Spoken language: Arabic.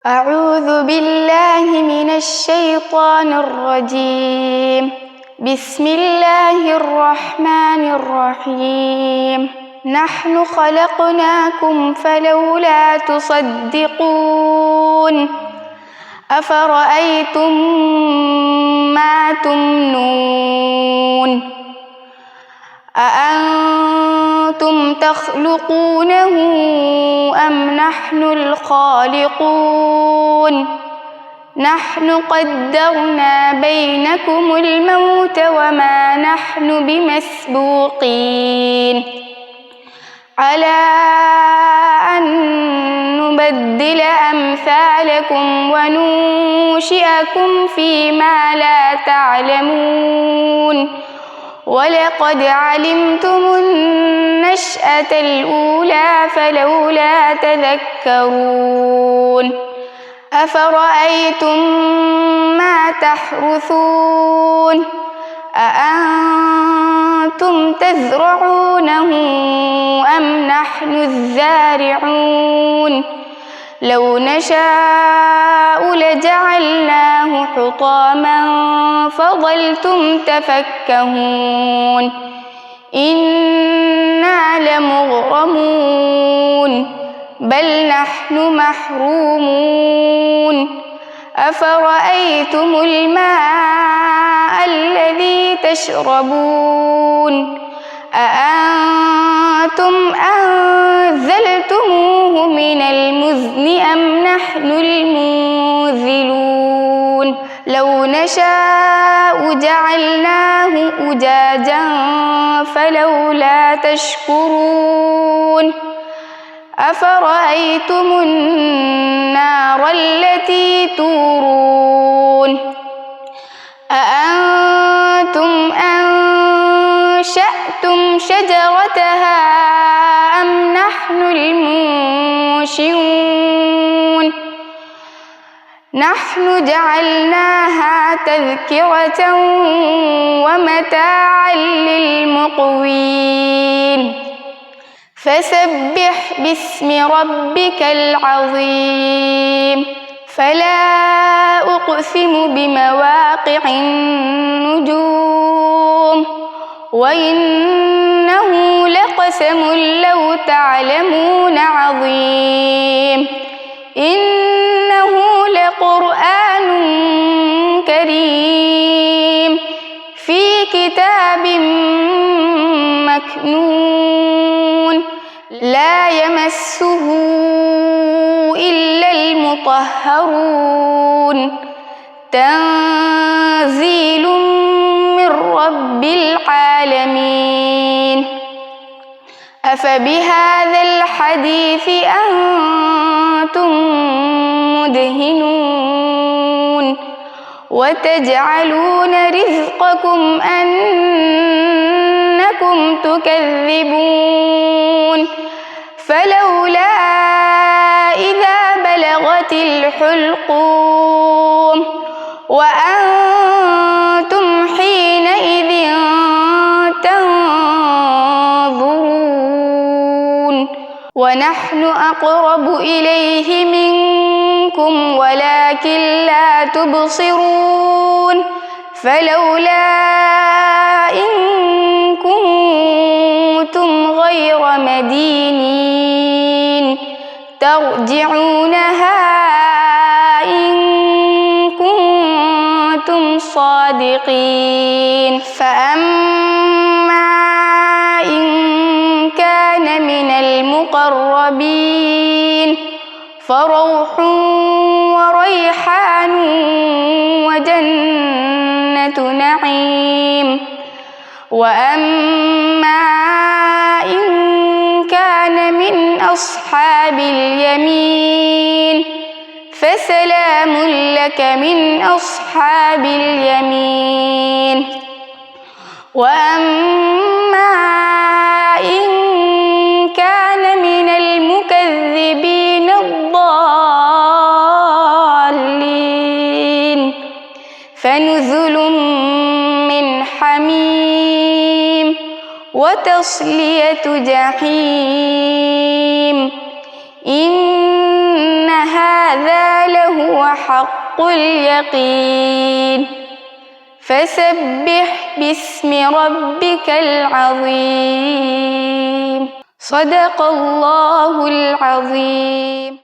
أعوذ بالله من الشيطان الرجيم. بسم الله الرحمن الرحيم. نحن خلقناكم فلولا تصدقون. أفرأيتم ما تمنون أأنتم تخلقونه أم نحن الخالقون؟ نحن قدرنا بينكم الموت وما نحن بمسبوقين على أن نبدل أمثالكم وننشئكم فيما لا تعلمون. ولقد علمتم النشأة الأولى فلولا تذكرون. أفرأيتم ما تحرثون أأنتم تزرعونه أم نحن الزارعون؟ لو نشاء لجعلناه حطاما فظلتم تفكهون. إنا لمغرمون بل نحن محرومون. أفرأيتم الماء الذي تشربون أأنتم أنزلتموه من المزن أم نحن المنزلون؟ لو نشاء جعلناه أجاجا فلولا تشكرون. أفرأيتم النار التي تورون أأنتم أنشأتم شجرتها أم نحن المنشئون؟ نحن جعلناها تذكرة ومتاعا للمقوين. فسبح باسم ربك العظيم. فلا أقسم بمواقع النجوم وإنه لقسم لو تعلمون عظيم. إنه لقرآن كريم في كتاب مكنون لا يمسه إلا المطهرون. تنزيل من رب العالمين. أفبهذا الحديث أنتم مدهنون وتجعلون رزقكم أنكم تكذبون. فلولا إذا بلغت الحلقوم وأنتم حينئذ تنظرون. ونحن أقرب إليه منكم ولكن لا تبصرون. فلولا إن كنتم غير مدينين ترجعونها إن كنتم صادقين. فأما إن كان من المقربين فروح وريحان وجنة نعيم. وأما إن كان من أصحاب اليمين فسلام لك من أصحاب اليمين. وأما إن كان من المكذبين الضالين فنزل من حميم وتصلية جحيم. إن هذا حق اليقين فسبح باسم ربك العظيم. صدق الله العظيم.